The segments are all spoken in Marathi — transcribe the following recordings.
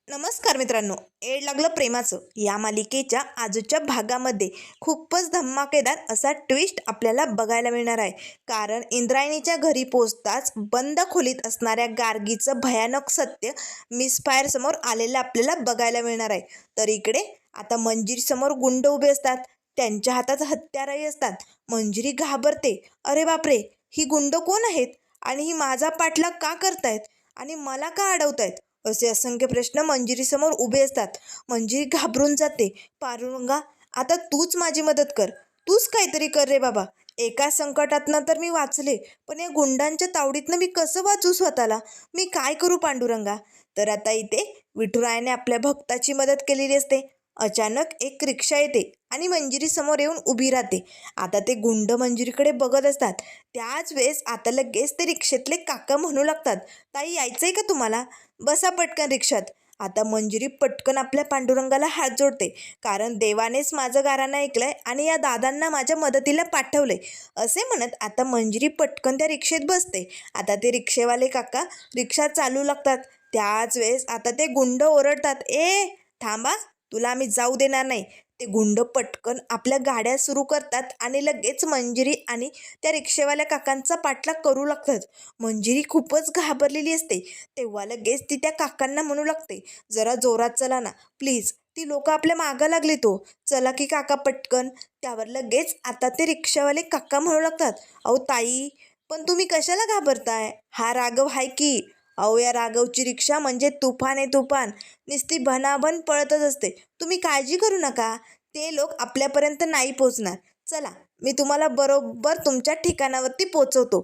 नमस्कार मित्रांनो, एड लागलं प्रेमाचं या मालिकेच्या आजच्या भागामध्ये खूपच धमाकेदार असा ट्विस्ट आपल्याला बघायला मिळणार आहे. कारण इंद्रायणीच्या घरी पोचताच बंद खोलीत असणाऱ्या गार्गीचं भयानक सत्य मिसफायर समोर आलेलं आपल्याला बघायला मिळणार आहे. तर इकडे आता मंजिरी समोर गुंड उभे असतात, त्यांच्या हातात हत्यारही असतात. मंजिरी घाबरते. अरे बापरे, ही गुंड कोण आहेत आणि ही माझा पाठलाग का करतायत आणि मला का अडवतायत, असे असंख्य प्रश्न मंजिरीसमोर उभे असतात. मंजिरी घाबरून जाते. पांडुरंगा, आता तूच माझी मदत कर, तूच काहीतरी कर रे बाबा. एका संकटातनं तर मी वाचले, पण या गुंडांच्या तावडीतनं मी कसं वाचू स्वतःला? मी काय करू पांडुरंगा? तर आता इथे विठुरायाने आपल्या भक्ताची मदत केलेली असते. अचानक एक रिक्षा येते आणि मंजिरी समोर येऊन उभी राहते. आता ते गुंड मंजिरीकडे बघत असतात. त्याच वेळेस आता लगेच ते रिक्षेतले काका म्हणू लागतात, ताई यायचंय का तुम्हाला? बसा पटकन रिक्षात. आता मंजिरी पटकन आपल्या पांडुरंगाला हात जोडते. कारण देवानेच माझं गाराणं ऐकलंय आणि या दादांना माझ्या मदतीला पाठवलंय, असे म्हणत आता मंजिरी पटकन त्या रिक्षेत बसते. आता ते रिक्षेवाले काका रिक्षा चालू लागतात. त्याच वेळेस आता ते गुंड ओरडतात, ए थांबा, तुला आम्ही जाऊ देणार नाही. ते गुंड पटकन आपल्या गाड्या सुरू करतात आणि लगेच मंजिरी आणि त्या रिक्षेवाल्या काकांचा पाठलाग करू लागतात. मंजिरी खूपच घाबरलेली असते. तेव्हा लगेच ती त्या काकांना म्हणू लागते, जरा जोरात चला ना प्लीज, ती लोक आपल्या मागं लागली, तो चला की काका पटकन. त्यावर लगेच आता ते रिक्षावाले काका म्हणू लागतात, अहो ताई, पण तुम्ही कशाला घाबरताय? हा राघव आहे की. अहो या राघवची रिक्षा म्हणजे तुफान आहे, तुफान. नुसती भनाभन पळतच असते. तुम्ही काळजी करू नका, ते लोक आपल्यापर्यंत नाही पोचणार. चला, मी तुम्हाला बरोबर तुमच्या ठिकाणावरती पोचवतो.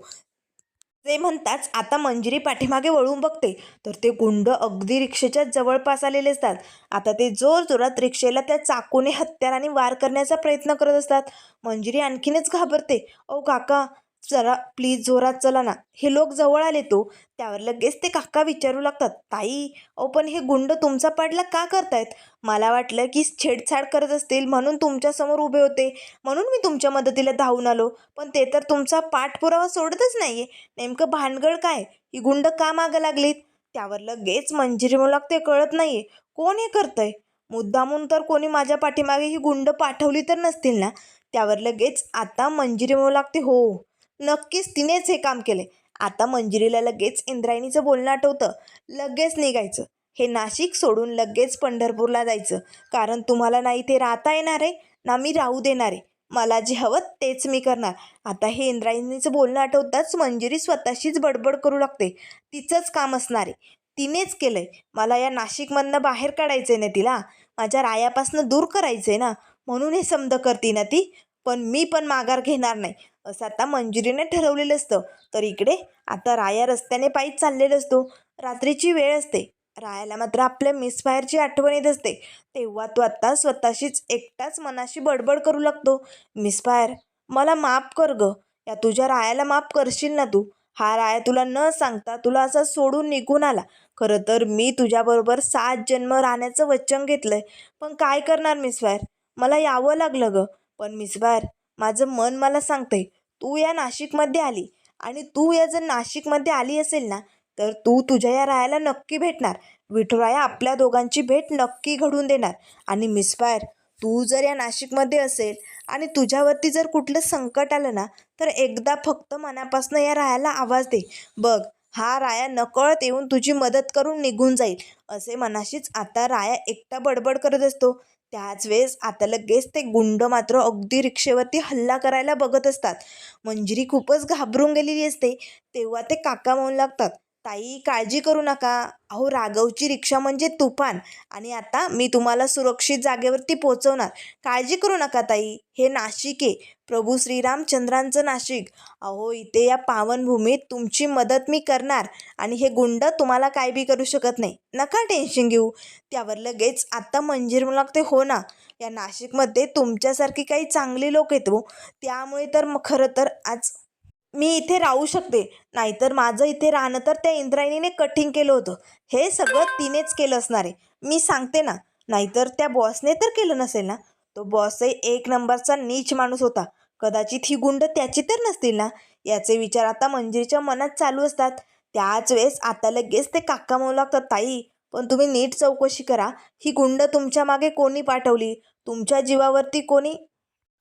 ते म्हणताच आता मंजिरी पाठीमागे वळून बघते, तर ते गुंड अगदी रिक्षेच्या जवळपास आलेले असतात. आता ते जोरजोरात रिक्षेला त्या चाकूने हत्याराने वार करण्याचा प्रयत्न करत असतात. मंजिरी आणखीनच घाबरते. अहो काका, जरा प्लीज जोरात चला ना, हे लोक जवळ आले तो. त्यावर लगेच ते काका विचारू लागतात, ताई, अहो पण हे गुंड तुमचा पाठलाग का करतायत? मला वाटलं की छेडछाड करत असतील म्हणून तुमच्यासमोर उभे होते, म्हणून मी तुमच्या मदतीला धावून आलो. पण ते तर तुमचा पाठपुरावा सोडतच नाहीये. नेमकं भानगड काय? ही गुंड का मागं लागलीत? त्यावर लगेच मंजिरी म्हणू लागते, कळत नाहीये कोण हे करतंय. मुद्दामून तर कोणी माझ्या पाठीमागे ही गुंड पाठवली तर नसतील ना? त्यावर लगेच आता मंजिरी म्हणू लागते, हो नक्कीच तिनेच हे काम केले. आता मंजिरीला लगेच इंद्रायणीचं बोलणं आठवतं. लगेच निघायचं, हे नाशिक सोडून लगेच पंढरपूरला जायचं. कारण तुम्हाला ना इथे राहता येणार आहे, ना मी राहू देणार आहे. मला जे हवं तेच मी करणार. आता हे इंद्रायणीचं बोलणं आठवताच मंजिरी स्वतःशीच बडबड करू लागते. तिचंच काम असणार आहे, तिनेच केलंय. मला या नाशिकमधनं बाहेर काढायचंय ना तिला, माझ्या रायापासनं दूर करायचंय ना, म्हणून हे समज करते ना ती. पण मी पण माघार घेणार नाही, असं आता मंजिरीने ठरवलेलं असतं. तर इकडे आता राया रस्त्याने पायी चाललेला असतो. रात्रीची वेळ असते. रायाला मात्र आपल्या मिसफायरची आठवण येत असते. तेव्हा तो आता स्वतःशीच एकटाच मनाशी बडबड करू लागतो, मिसफायर, मला माफ कर ग. या तुझ्या रायाला माफ करशील ना तू? हा राया तुला न सांगता तुला असा सोडून निघून आला. खरं तर मी तुझ्याबरोबर 7 जन्म राहण्याचं वचन घेतलंय. पण काय करणार मिसफायर, मला यावं लागलं ग. पण मिसफायर, माझं मन मला सांगतंय तू या नाशिकमध्ये आली, आणि तू या जर नाशिकमध्ये आली असेल ना, तर तू तुझ्या या रायाला नक्की भेटणार. विठुराया आपल्या दोघांची भेट नक्की घडून देणार. आणि मिसफायर, तू जर या नाशिकमध्ये असेल आणि तुझ्यावरती जर कुठलं संकट आलं ना, तर एकदा फक्त मनापासून या रायाला आवाज दे. बघ, हा राया नकळत येऊन तुझी मदत करून निघून जाईल. असे मनाशीच आता राया एकटा बडबड करत असतो. त्याच वेळेस आता लगेच ते गुंड मात्र अगदी रिक्षेवरती हल्ला करायला बघत असतात. मंजिरी खूपच घाबरून गेलेली असते. तेव्हा ते काका म्हणू लागतात, ताई काळजी करू नका, अहो राघवची रिक्षा म्हणजे तुफान, आणि आता मी तुम्हाला सुरक्षित जागेवरती पोहोचवणार. काळजी करू नका ताई, हे नाशिक आहे, प्रभू श्रीरामचंद्रांचं नाशिक. अहो इथे या पावनभूमीत तुमची मदत मी करणार, आणि हे गुंड तुम्हाला काय बी करू शकत नाही, नका टेन्शन घेऊ. त्यावर लगेच आता मंजिरी म्हणू लागते, हो ना, या नाशिकमध्ये तुमच्यासारखी काही चांगली लोक आहेत हो, त्यामुळे तर मग खरं तर आज मी इथे राहू शकते. नाहीतर माझं इथे राहणं तर त्या इंद्रायणीने कठीण केलं होतं. हे सगळं तिनेच केलं असणार आहे, मी सांगते ना. नाहीतर त्या बॉसने तर केलं नसेल ना. तो बॉसही एक नंबरचा नीच माणूस होता. कदाचित ही गुंड त्याची तर नसतील ना. याचे विचार आता मंजिरीच्या मनात चालू असतात. त्याच वेळेस आता लगेच ते काका म्हणू लागतात, ताई पण तुम्ही नीट चौकशी करा, ही गुंड तुमच्या मागे कोणी पाठवली, तुमच्या जीवावरती कोणी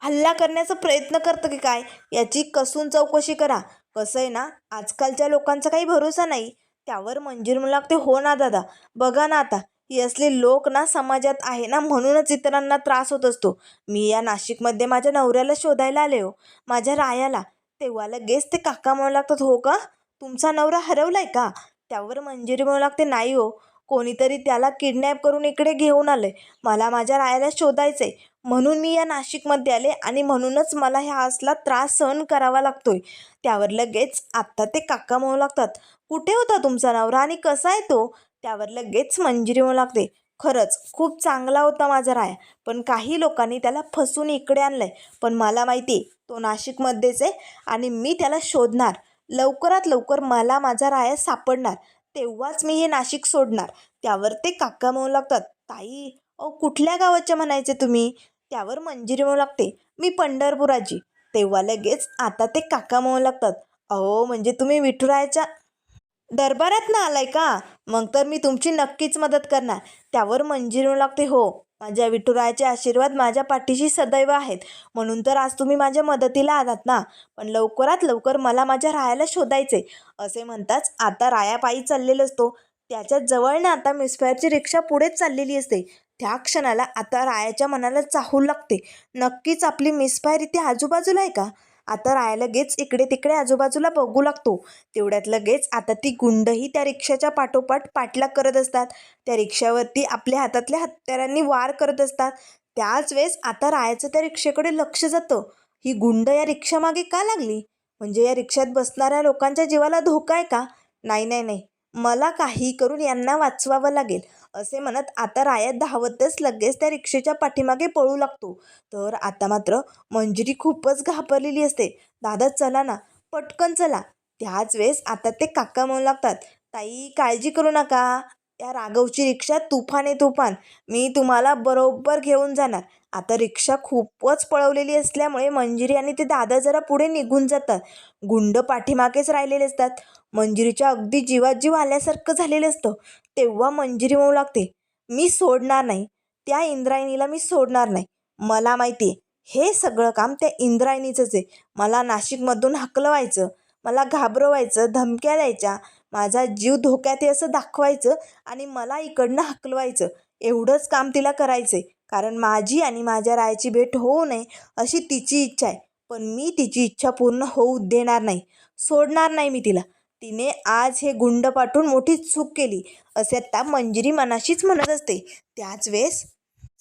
हल्ला करण्याचा प्रयत्न करतं की काय, याची कसून चौकशी करा. कसं आहे ना, आजकालच्या लोकांचा काही भरोसा नाही. त्यावर मंजिरी म्हणू लागते, हो ना दादा, बघा ना आता, ही असले लोक ना समाजात आहे ना, म्हणूनच इतरांना त्रास होत असतो. मी या नाशिकमध्ये माझ्या नवऱ्याला शोधायला आले हो, माझ्या रायाला. तेव्हा लगेच ते काका म्हणू लागतात, हो का, तुमचा नवरा हरवलाय का? त्यावर मंजिरी म्हणू लागते, नाही हो, कोणीतरी त्याला किडनॅप करून इकडे घेऊन आलंय. मला माझ्या रायाला शोधायचंय, म्हणून मी या नाशिकमध्ये आले आणि म्हणूनच मला ह्या असला त्रास सहन करावा लागतोय. त्यावर लगेच आत्ता ते काका म्हणू लागतात, कुठे होता तुमचा नवरा आणि कसा आहे तो? त्यावर लगेच मंजिरी म्हणू लागते, खरंच खूप चांगला होता माझा राया, पण काही लोकांनी त्याला फसून इकडे आणलंय. पण मला माहिती आहे तो नाशिकमध्येच आहे आणि मी त्याला शोधणार. लवकरात लवकर मला माझा राया सापडणार, तेव्हाच मी हे नाशिक सोडणार. त्यावर ते काका म्हणू लागतात, ताई, अहो कुठल्या गावाच्या म्हणायचे तुम्ही? त्यावर मंजिरी म्हणू लागते, मी पंढरपुराची. तेव्हा लगेच आता ते काका म्हणू लागतात, अहो म्हणजे तुम्ही विठुरायाच्या दरबारात ना आलाय का? मग तर मी तुमची नक्कीच मदत करणार. त्यावर मंजिरी म्हणू लागते, हो, माझ्या विठुरायाचे आशीर्वाद माझ्या पाठीशी सदैव आहेत, म्हणून तर आज तुम्ही माझ्या मदतीला आलात ना. पण लवकरात लवकर मला माझ्या रायाला शोधायचे. असे म्हणताच आता राया पायी चाललेला असतो. त्याच्या जवळनं आता मिसफायरची रिक्षा पुढेच चाललेली असते. त्या क्षणाला आता रायाच्या मनाला चाहू लागते, नक्कीच आपली मिसफायर इथे आजूबाजूला आहे का? आता राया लगेच इकडे तिकडे आजूबाजूला बघू लागतो. तेवढ्यात लगेच आता ती गुंडही त्या रिक्षाच्या पाठोपाठ पाठलाग करत असतात. त्या रिक्षावरती आपल्या हातातल्या हत्यारांनी वार करत असतात. त्याच वेळेस आता रायाचं त्या रिक्षेकडे लक्ष जातं. ही गुंड या रिक्षामागे का लागली? म्हणजे या रिक्षात बसणाऱ्या लोकांच्या जीवाला धोका आहे का? नाही नाही नाही, मला काही करून यांना वाचवावं लागेल. असे म्हणत आता राया धावतच लगेच त्या रिक्षेच्या पाठीमागे पळू लागतो. तर आता मात्र मंजिरी खूपच घाबरलेली असते. दादा चला ना, पटकन चला. त्याच वेळेस आता ते काका म्हणू लागतात, ताई काळजी करू नका, या राघवची रिक्षा तुफान आहे तुफान, मी तुम्हाला बरोबर घेऊन जाणार. आता रिक्षा खूपच पळवलेली असल्यामुळे मंजिरी आणि ते दादा जरा पुढे निघून जातात. गुंड पाठीमागेच राहिलेले असतात. मंजिरीच्या अगदी जीवात जीव आल्यासारखं झालेलं असतं. तेव्हा मंजिरी म्हणू लागते, मी सोडणार नाही, त्या इंद्रायणीला मी सोडणार नाही. मला माहिती आहे हे सगळं काम त्या इंद्रायणीचंच आहे. मला नाशिकमधून हकलवायचं, मला घाबरवायचं, धमक्या द्यायच्या, माझा जीव धोक्यात आहे असं दाखवायचं आणि मला इकडनं हकलवायचं. एवढंच काम तिला करायचं आहे. कारण माझी आणि माझ्या रायाची भेट होऊ नये अशी तिची इच्छा आहे. पण मी तिची इच्छा पूर्ण होऊ देणार नाही, सोडणार नाही मी तिला. तिने आज हे गुंड पाठवून मोठी चूक केली असे आता मंजिरी मनाशीच म्हणत असते. त्याच वेळेस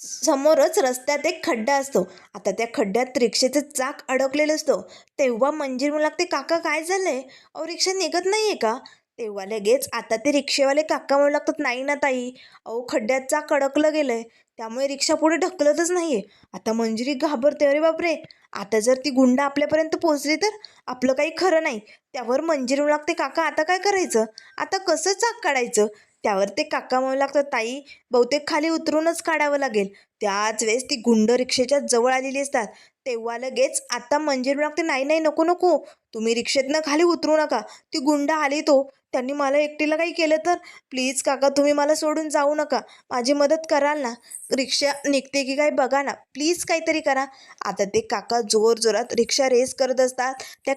समोरच रस्त्यात एक खड्डा असतो. आता त्या खड्ड्यात रिक्षेचं चाक अडकलेलं असतं. तेव्हा मंजिरी म्हणू लागते, काका काय झालंय? अहो रिक्षा निघत नाही आहे का? तेव्हा लगेच आता ते रिक्षेवाले काका म्हणू लागतात, नाही ना ताई, अहो खड्ड्यात चाक अडकलं गेलं आहे, त्यामुळे रिक्षा पुढे ढकलतच नाही आहे. आता मंजिरी घाबरते, अरे बापरे, आता जर ती गुंड आपल्यापर्यंत पोहोचली तर आपलं काही खरं नाही. त्यावर मंजिरी म्हणू लागते, काका आता काय करायचं? आता कसं चाक काढायचं? त्यावर ते काका म्हणू लागतात, ताई बहुतेक खाली उतरूनच काढावं लागेल. त्याच वेळेस ती गुंड रिक्षेच्या जवळ आलेली असतात. तेव्हा लगेच आता मंजिरी लागते, नाही नाही, नको नको, तुम्ही रिक्षेतनं खाली उतरू नका, ती गुंड आली तो, त्यांनी मला एकटीला काही केलं तर, प्लीज काका तुम्ही मला सोडून जाऊ नका, माझी मदत कराल ना? रिक्षा निघते की काय बघा ना, प्लीज काहीतरी करा. आता ते काका जोरजोरात रिक्षा रेस करत असतात. त्या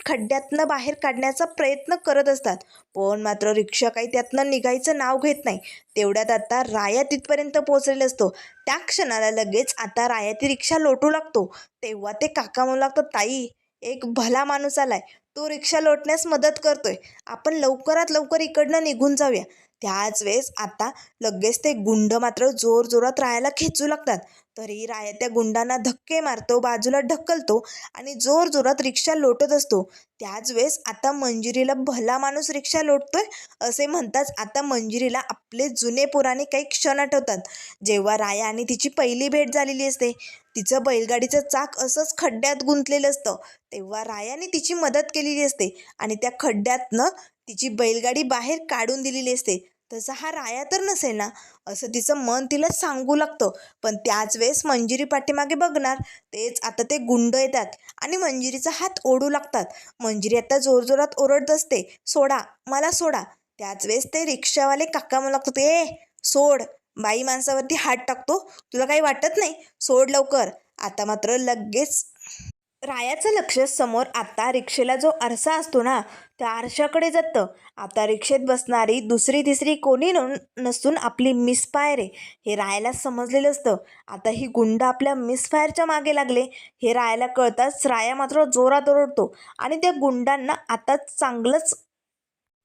खड्ड्यातनं बाहेर काढण्याचा प्रयत्न करत असतात. पण मात्र रिक्षा काही त्यातनं निघायचं नाव घेत नाही. तेवढ्यात आता राया तिथपर्यंत पोहोचलेला असतो. त्या क्षणाला लगेच आता राया ती रिक्षा लोटू लागतो. तेव्हा ते काका म्हणू लागतात, ताई एक भला माणूस आलाय, तो रिक्षा लोटण्यास मदत करतोय, आपण लवकरात लवकर इकडनं निघून जाऊया. त्याच वेळेस आता लगेच ते गुंड मात्र जोरजोरात रायाला खेचू लागतात. तरी राया त्या गुंडांना धक्के मारतो, बाजूला ढकलतो आणि जोरजोरात रिक्षा लोटत असतो. त्याच वेळेस आता मंजिरीला भला माणूस रिक्षा लोटतोय असे म्हणताच आता मंजिरीला आपले जुने पुराणे काही क्षण आठवतात. जेव्हा राया आणि तिची पहिली भेट झालेली असते, तिचं बैलगाडीचं चाक असंच खड्ड्यात गुंतलेलं असतं. तेव्हा रायाने तिची मदत केलेली असते आणि त्या खड्ड्यातनं तिची बैलगाडी बाहेर काढून दिलेली असते. तसा हा राया तर नसेल ना, असं तिचं मन तिला सांगू लागतं. पण त्याच वेळेस मंजिरी पाठीमागे बघणार, तेच आता ते गुंड येतात आणि मंजिरीचा हात ओढू लागतात. मंजिरी आता जोरजोरात ओरडत असते, सोडा मला सोडा. त्याच वेळेस ते रिक्षावाले काका म्हणू लागतात, ए सोड, बाई माणसावरती हात टाकतो, तुला काही वाटत नाही, सोड लवकर. आता मात्र लगेच रायाचं लक्ष समोर आता रिक्षेला जो आरसा असतो ना, त्या आरशाकडे जातं. आता रिक्षेत बसणारी दुसरी तिसरी कोणी नसून आपली मिस फायर आहे हे रायाला समजलेलं असतं. आता ही गुंड आपल्या मिस फायरच्या मागे लागले हे रायाला कळताच राया मात्र जोरात ओरडतो आणि त्या गुंडांना आता चांगलंच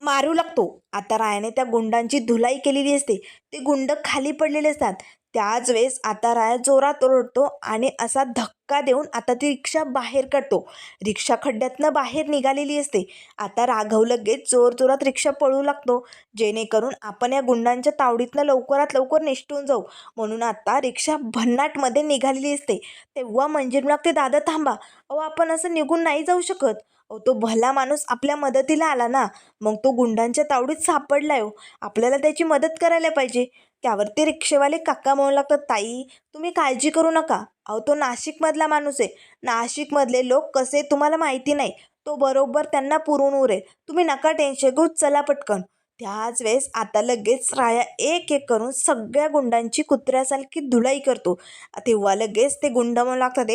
मारू लागतो. आता रायाने त्या गुंडांची धुलाई केलेली असते, ते गुंड खाली पडलेले असतात. त्याच वेळेस आता राया जोरात ओरडतो आणि असा धक्का देऊन आता ती रिक्षा बाहेर काढतो. रिक्षा खड्ड्यातनं बाहेर निघालेली असते. आता राघव लगेच जोरजोरात रिक्षा पळू लागतो, जेणेकरून आपण या गुंडांच्या तावडीतनं लवकरात लवकर निसटून जाऊ. म्हणून आता रिक्षा भन्नाटमध्ये निघालेली असते. तेव्हा मंजिरी लागते, दादा थांबा, अहो आपण असं निघून नाही जाऊ शकत. अहो तो भला माणूस आपल्या मदतीला आला ना, मग तो गुंडांच्या तावडीत सापडलाय हो, आपल्याला त्याची मदत करायला पाहिजे. त्यावर ते रिक्षेवाले काका म्हणू लागतात, ताई तुम्ही काळजी करू नका, अहो तो नाशिकमधला माणूस आहे, नाशिकमधले लोक कसे तुम्हाला माहिती नाही, तो बरोबर त्यांना पुरून उरेल, तुम्ही नका टेन्शन घेऊ, चला पटकन. त्याच वेळेस आता लगेच राया एक एक करून सगळ्या गुंडांची कुत्र्यासारखी धुलाई करतो. तेव्हा लगेच ते गुंड म्हणू लागतात,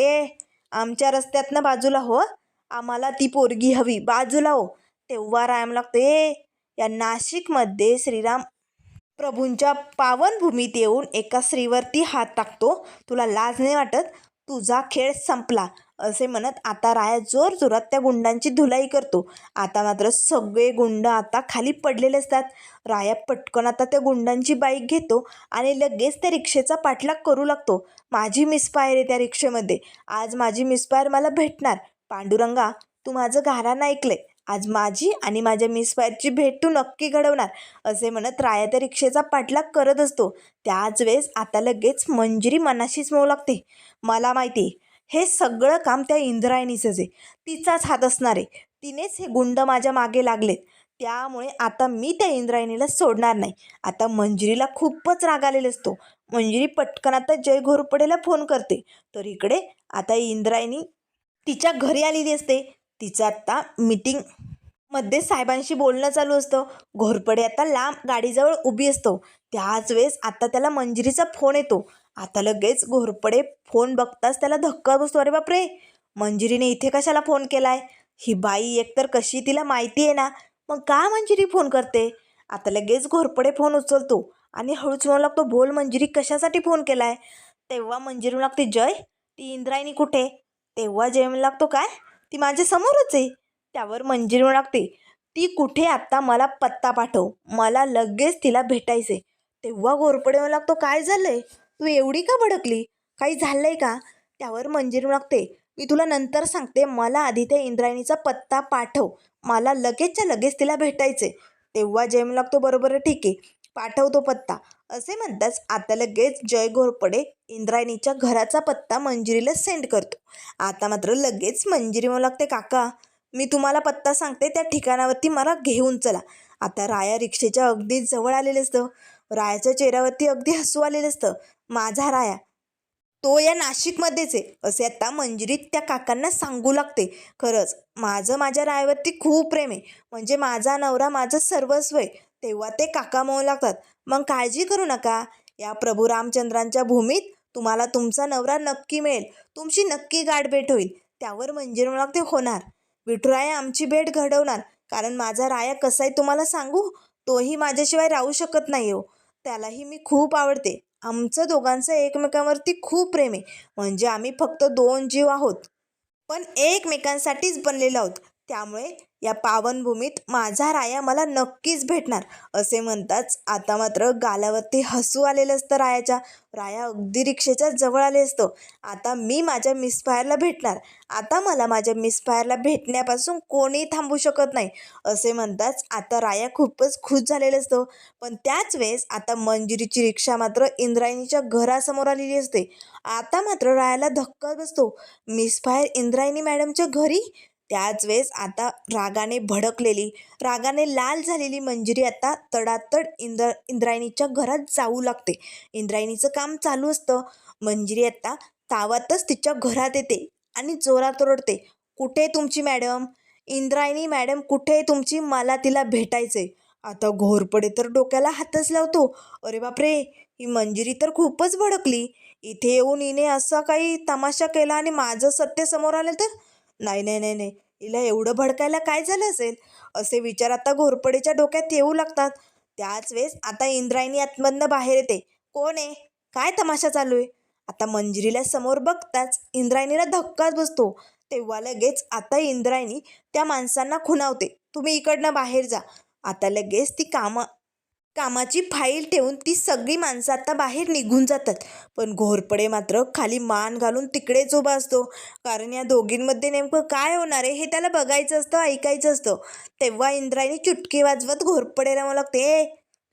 आमच्या रस्त्यातनं बाजूला हो, आम्हाला ती पोरगी हवी, बाजूला हो. तेव्हा राम लागते, या नाशिकमध्ये श्रीराम प्रभूंच्या पावनभूमीत येऊन एका स्त्रीवरती हात टाकतो, तुला लाज नाही वाटत, तुझा खेळ संपला, असे म्हणत आता राया जोरजोरात त्या गुंडांची धुलाई करतो. आता मात्र सगळे गुंड आता खाली पडलेले असतात. राया पटकन आता त्या गुंडांची बाईक घेतो आणि लगेच त्या रिक्षेचा पाठलाग करू लागतो. माझी मिसफायर आहे त्या रिक्षेमध्ये, आज माझी मिसफायर मला भेटणार. पांडुरंगा, तू माझं गाणं ऐकलंय, आज माझी आणि माझ्या मिसफायरची भेट तू नक्की घडवणार, असे म्हणत राया त्या रिक्षेचा पाठलाग करत असतो. त्याच वेळेस आता लगेच मंजिरी मनाशीच म्हणू लागते, मला माहिती हे सगळं काम त्या इंद्रायणीचंच आहे, तिचाच हात असणार आहे, तिनेच हे गुंड माझ्या मागे लागलेत, त्यामुळे आता मी त्या इंद्रायणीला सोडणार नाही. आता मंजिरीला खूपच राग आलेला असतो. मंजिरी पटकन आता जय घोरपडेला फोन करते. तर इकडे आता इंद्रायणी तिच्या घरी आलेली असते. तिचं आत्ता मीटिंगमध्ये साहेबांशी बोलणं चालू असतं. घोरपडे आता लांब गाडीजवळ उभी असतो. त्याच वेळेस आता त्याला मंजिरीचा फोन येतो. आता लगेच घोरपडे फोन बघताच त्याला धक्का बसतो, अरे बापरे, मंजिरीने इथे कशाला फोन केलाय, ही बाई एकतर कशी, तिला माहिती आहे ना, मग का मंजिरी फोन करते. आता लगेच घोरपडे फोन उचलतो आणि हळूच म्हणू लागतो, बोल मंजिरी, कशासाठी फोन केलाय. तेव्हा मंजिरी म्हणू लागते, जय ती इंद्रायणी कुठे. तेव्हा जय म्हणू लागतो, काय, ती माझ्या समोरच आहे. त्यावर मंजिरी म्हणू लागते, ती कुठे, आत्ता मला पत्ता पाठव, मला लगेच तिला भेटायचे. तेव्हा घोरपडे म्हणू लागतो, काय झालंय, तू एवढी का भडकली, काही झालंय का. त्यावर मंजिरी म्हणू लागते, मी तुला नंतर सांगते, मला आधी त्या इंद्रायणीचा पत्ता पाठव, मला लगेचच्या लगेच तिला भेटायचे. तेव्हा जय म्हणू लागतो, बरोबर आहे, ठीक आहे, पाठवतो पत्ता. असे म्हणताच आता लगेच जय घोरपडे इंद्रायणीच्या घराचा पत्ता मंजिरीला सेंड करतो. आता मात्र लगेच मंजिरी म्हणू लागते, काका मी तुम्हाला पत्ता सांगते, त्या ठिकाणावरती मला घेऊन चला. आता राया रिक्षेच्या अगदी जवळ आलेलं असतं. रायाच्या चेहऱ्यावरती अगदी हसू आलेलं असतं. माझा राया तो या नाशिकमध्येच आहे, असे आता मंजिरी त्या काकांना सांगू लागते. खरंच माझं माझ्या रायावरती खूप प्रेम आहे, म्हणजे माझा नवरा माझं सर्वस्व आहे. तेव्हा ते काका म्हणू लागतात, मग काळजी करू नका, या प्रभू रामचंद्रांच्या भूमीत तुम्हाला तुमचा नवरा नक्की मिळेल, तुमची नक्की गाठभेट होईल. त्यावर मंजिरी म्हणू लागते, होणार, विठुराया आमची भेट घडवणार, कारण माझा राया कसा आहे तुम्हाला सांगू, तोही माझ्याशिवाय राहू शकत नाही हो, त्यालाही मी खूप आवडते, आमचं दोघांचं एकमेकांवरती खूप प्रेम आहे, म्हणजे आम्ही फक्त दोन जीव आहोत, पण एकमेकांसाठीच बनलेलो आहोत, त्यामुळे या पावनभूमीत माझा राया मला नक्कीच भेटणार. असे म्हणताच आता मात्र गालावरती हसू आलेलं असतं रायाच्या. राया अगदी रिक्षेच्या जवळ आले असतो. आता मी माझ्या मिसफायरला भेटणार, आता मला माझ्या मिसफायरला भेटण्यापासून कोणी थांबू शकत नाही, असे म्हणताच आता राया खूपच खुश झालेलं असतो. पण त्याच वेळेस आता मंजिरीची रिक्षा मात्र इंद्रायणीच्या घरासमोर आलेली असते. आता मात्र रायाला धक्का बसतो, मिसफायर इंद्रायणी मॅडमच्या घरी. त्याच वेळेस आता रागाने भडकलेली, रागाने लाल झालेली मंजिरी आता तडातड इंद्रायणीच्या घरात जाऊ लागते. इंद्रायणीचं काम चालू असतं. मंजिरी आता तावातच तिच्या घरात येते आणि जोरात ओरडते, कुठे तुमची मॅडम, इंद्रायणी मॅडम कुठे तुमची, मला तिला भेटायचंय. आता घोरपडे तर डोक्याला हातच लावतो. अरे बापरे, ही मंजिरी तर खूपच भडकली. इथे येऊन हिने असा काही तमाशा केला आणि माझं सत्य समोर आलं तर? नाही नाही नाही नाही, हिला एवढं भडकायला काय झालं असेल, असे विचार आता घोरपडेच्या डोक्यात येऊ लागतात. त्याच वेळेस आता इंद्रायणी आतमधनं बाहेर येते. कोण आहे? काय तमाशा चालू आहे? आता मंजिरीला समोर बघताच इंद्रायणीला धक्काच बसतो. तेव्हा लगेच आता इंद्रायणी त्या माणसांना खुणावते, तुम्ही इकडनं बाहेर जा. आता लगेच ती कामाची फाईल ठेवून ती सगळी माणसं आता बाहेर निघून जातात. पण घोरपडे मात्र खाली मान घालून तिकडेच उभा असतो. कारण या दोघींमध्ये नेमकं काय होणार आहे हे त्याला बघायचं असतं, ऐकायचं असतं. तेव्हा इंद्रायणी चुटकी वाजवत घोरपडेला मला लागते,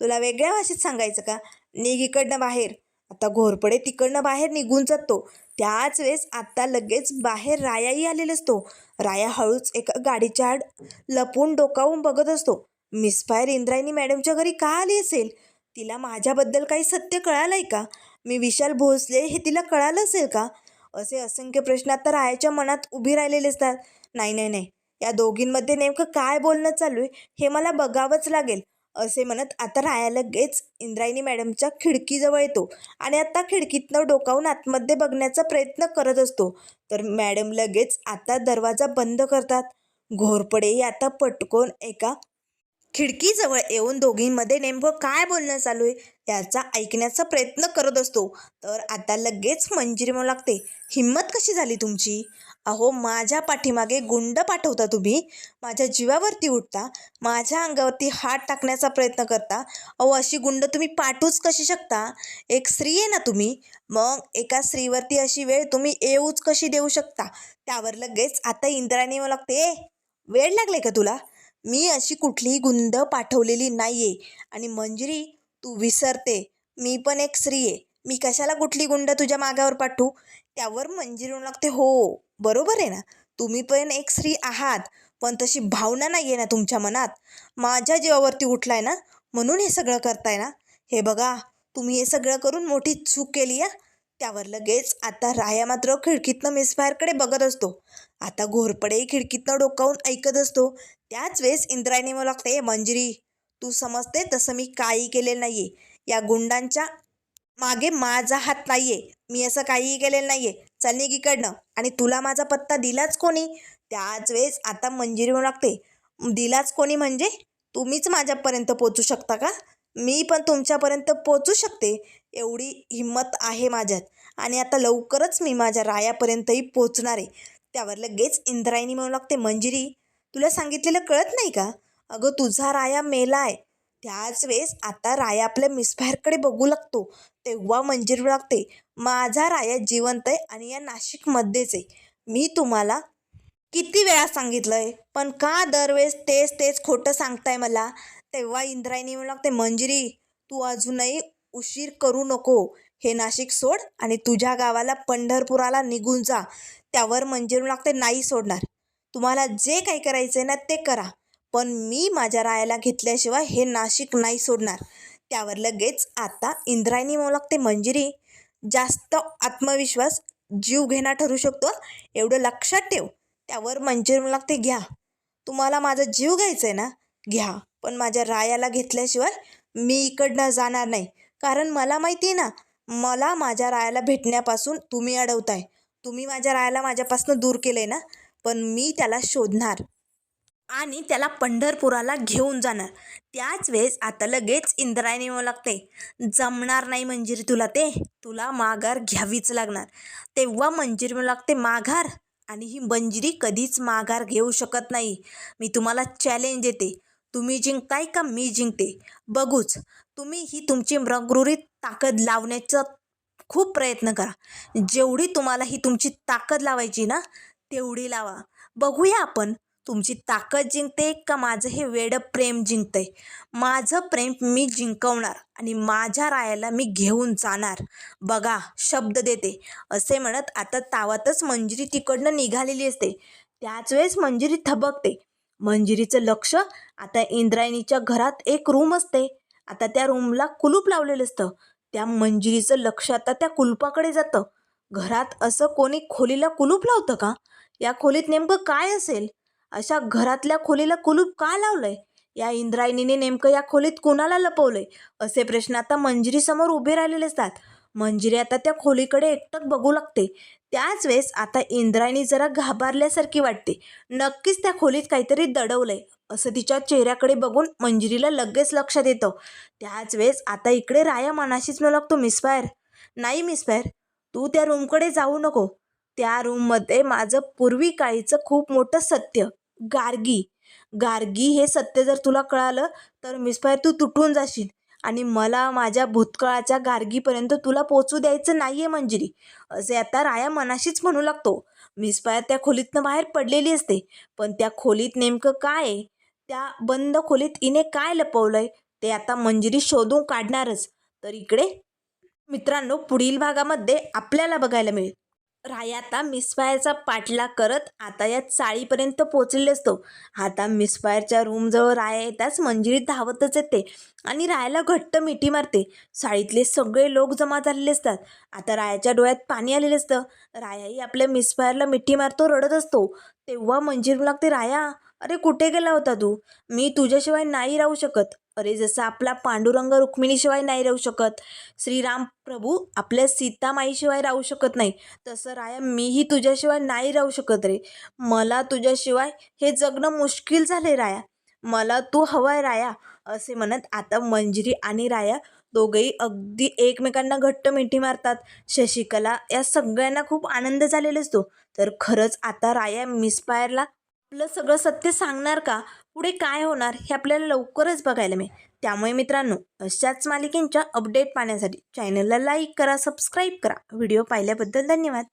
तुला वेगळ्या भाषेत सांगायचं का? निघ इकडनं बाहेर. आता घोरपडे तिकडनं बाहेर निघून जातो. त्याच वेळेस आता लगेच बाहेर रायाही आलेला असतो. राया हळूच एका गाडीच्या आड लपून डोकावून बघत असतो. मिसफायर इंद्रायणी मॅडमच्या घरी का आली असेल? तिला माझ्याबद्दल काही सत्य कळालंय का? मी विशाल भोसले हे तिला कळालं असेल का? असे असंख्य प्रश्न आता रायाच्या मनात उभी राहिलेले असतात. नाही नाही नाही, या दोघींमध्ये नेमकं काय बोलणं चालू आहे हे मला बघावंच लागेल, असे म्हणत आता राया लगेच इंद्रायणी मॅडमच्या खिडकीजवळ येतो आणि आता खिडकीतनं डोकावून आतमध्ये बघण्याचा प्रयत्न करत असतो. तर मॅडम लगेच आता दरवाजा बंद करतात. घोरपडे आता पटकन एका खिडकीजवळ येऊन दोघींमध्ये नेमकं काय बोलणं चालू आहे याचा ऐकण्याचा प्रयत्न करत असतो. तर आता लगेच मंजिरी म्हणू लागते, हिम्मत कशी झाली तुमची? अहो, माझ्या पाठीमागे गुंड पाठवता तुम्ही, माझ्या जीवावरती उठता, माझ्या अंगावरती हात टाकण्याचा प्रयत्न करता. अहो, अशी गुंड तुम्ही पाठवूच कशी शकता? एक स्त्री आहे ना तुम्ही, मग एका स्त्रीवरती अशी वेळ तुम्ही येऊच कशी देऊ शकता? त्यावर लगेच आता इंद्रायणी म्हणू लागते, वेळ लागले का तुला? मी अशी कुठलीही गुंड पाठवलेली नाही आहे. आणि मंजिरी, तू विसरते, मी पण एक स्त्री आहे. मी कशाला कुठली गुंड तुझ्या मागावर पाठवू? त्यावर मंजिरी म्हणू लागते, हो बरोबर आहे ना, तुम्ही पण एक स्त्री आहात, पण तशी भावना नाही आहे ना तुमच्या मनात. माझ्या जीवावरती उठलाय ना, म्हणून हे सगळं करताय ना. हे बघा, तुम्ही हे सगळं करून मोठी चूक केली आहे. त्यावर लगेच आता राया मात्र खिडकीतनं मिसफायरकडे बघत असतो. आता घोरपडे खिडकीतनं डोकावून ऐकत असतो. त्याच वेळेस इंद्रायणी मला लागते, मंजिरी, तू समजते तसं मी काही केलेलं नाहीये. या गुंडांच्या मागे माझा हात नाहीये. मी असं काहीही केलेलं नाहीये. चल निघ इकडनं. आणि तुला माझा पत्ता दिलाच कोणी? त्याच वेळेस आता मंजिरी म्हणू लागते, दिलाच कोणी म्हणजे तुम्हीच माझ्यापर्यंत पोचू शकता का? मी पण तुमच्यापर्यंत पोचू शकते, एवढी हिंमत आहे माझ्यात. आणि आता लवकरच मी माझ्या रायापर्यंतही पोचणार आहे. त्यावर लगेच इंद्रायणी म्हणू लागते, मंजिरी, तुला सांगितलेलं कळत नाही का? अगं, तुझा राया मेला आहे. त्याच वेळेस आता राया आपल्या मिसफायरकडे बघू लागतो. तेव्हा मंजिरी लागते, माझा राया जिवंत आहे आणि या नाशिकमध्येच आहे. मी तुम्हाला किती वेळा सांगितलंय, पण का दरवेळेस तेच तेच खोटं सांगताय मला? तेव्हा इंद्रायणी म्हणू लागते, मंजिरी, तू अजूनही उशीर करू नको. हे नाशिक सोड आणि तुझ्या गावाला पंढरपुराला निघून जा. त्यावर मंजिरी म्हणू लागते, नाही सोडणार. तुम्हाला जे काही करायचं ना ते करा, पण मी माझ्या रायाला घेतल्याशिवाय हे नाशिक नाही सोडणार. त्यावर लगेच आता इंद्रायणी म्हणू लागते, मंजिरी, जास्त आत्मविश्वास जीव घेणा ठरू शकतो, एवढं लक्षात ठेव. त्यावर मंजिरी म्हणू लागते, घ्या, तुम्हाला माझा जीव घ्यायचा आहे ना, घ्या, पण माझ्या रायाला घेतल्याशिवाय मी इकडनं जाणार नाही. कारण मला माहिती आहे ना, मला माझ्या रायाला भेटण्यापासून तुम्ही अडवताय. तुम्ही माझ्या रायाला माझ्यापासून दूर केलं आहे ना, पण मी त्याला शोधणार आणि त्याला पंढरपुराला घेऊन जाणार. त्याच वेळेस आता लगेच इंद्रायणी म्हणू लागते, जमणार नाही मंजिरी तुला, ते तुला माघार घ्यावीच लागणार. तेव्हा मंजिरी म्हणू लागते, माघार? आणि ही मंजिरी कधीच माघार घेऊ शकत नाही. मी तुम्हाला चॅलेंज देते, तुम्ही जिंकताय का मी जिंकते, बघूच. तुम्ही ही तुमची मग्रुरीत ताकद लावण्याचा खूप प्रयत्न करा. जेवढी तुम्हाला ही तुमची ताकद लावायची ना, तेवढी लावा. बघूया आपण, तुमची ताकद जिंकते का माझं हे वेडं प्रेम जिंकतंय. माझं प्रेम मी जिंकवणार आणि माझ्या रायाला मी घेऊन जाणार. बघा, शब्द देते, असे म्हणत आता तावातच मंजिरी तिकडनं निघालेली असते. त्याच वेळेस मंजिरी थबकते. मंजिरीचं लक्ष आता इंद्रायणीच्या घरात एक रूम असते. आता त्या रूमला कुलूप लावलेलं असतं. त्या मंजिरीचं लक्ष आता त्या कुलपाकडे जातं. घरात असं कोणी खोलीला कुलूप लावतं का? या खोलीत नेमकं काय असेल? अशा घरातल्या खोलीला कुलूप का लावलंय या इंद्रायणीने नेमकं या खोलीत कुणाला लपवलंय असे प्रश्न आता मंजिरीसमोर उभे राहिलेले असतात. मंजिरी आता त्या खोलीकडे एकटक बघू लागते. त्याच वेळेस आता इंद्रायणी जरा घाबरल्यासारखी वाटते. नक्कीच त्या खोलीत काहीतरी दडवलंय असं तिच्या चेहऱ्याकडे बघून मंजिरीला लगेच लक्षात येतं. त्याच वेळेस आता इकडे राया मनाशीच म्हणू लागतो, मिस फायर, नाही मिस फायर, तू त्या रूमकडे जाऊ नको. त्या रूममध्ये माझं पूर्वी काळीचं खूप मोठं सत्य, गार्गी गार्गी हे सत्य जर तुला कळालं तर मिस फायर तू तुटून जाशील आणि मला माझ्या भूतकाळाच्या गार्गीपर्यंत तुला पोचू द्यायचं नाही आहे मंजिरी, असे आता राया मनाशीच म्हणू लागतो. मिस फायर त्या खोलीतनं बाहेर पडलेली असते, पण त्या खोलीत नेमकं काय आहे, त्या बंद खोलीत हिने काय लपवलंय ते आता मंजिरी शोधून काढणारच. तर इकडे मित्रांनो पुढील भागामध्ये आपल्याला बघायला मिळेल राया आता मिसफायरचा पाठलाग करत आता या चाळीपर्यंत पोचलेले असतो. आता मिसफायरच्या रूमजवळ राया येताच मंजिरी धावतच येते आणि रायाला घट्ट मिठी मारते. चाळीतले सगळे लोक जमा झालेले असतात. आता रायाच्या डोळ्यात पाणी आलेलं असतं. रायाही आपल्या मिसफायरला मिठी मारतो, रडत असतो. तेव्हा मंजिरी लागते, राया अरे कुठे गेला होता तू, मी तुझ्याशिवाय नाही राहू शकत. अरे जसं आपला पांडुरंग रुक्मिणीशिवाय नाही राहू शकत, श्रीराम प्रभू आपल्या सीतामाईशिवाय राहू शकत नाही, तसं राया मीही तुझ्याशिवाय नाही राहू शकत रे. मला तुझ्याशिवाय हे जगणं मुश्किल झाले राया, मला तू हवाय राया. असे म्हणत आता मंजिरी आणि राया दोघेही अगदी एकमेकांना घट्ट मिठी मारतात. शशिकला या सगळ्यांना खूप आनंद झालेला असतो. तर खरंच आता राया मिसफायरला आपलं सगळं सत्य सांगणार का, पुढे काय होणार हे आपल्याला लवकरच बघायला मिळेल. त्यामुळे मित्रांनो अशाच मालिकेंच्या अपडेट पाहण्यासाठी चॅनलला लाईक करा, सबस्क्राईब करा. व्हिडिओ पाहिल्याबद्दल धन्यवाद.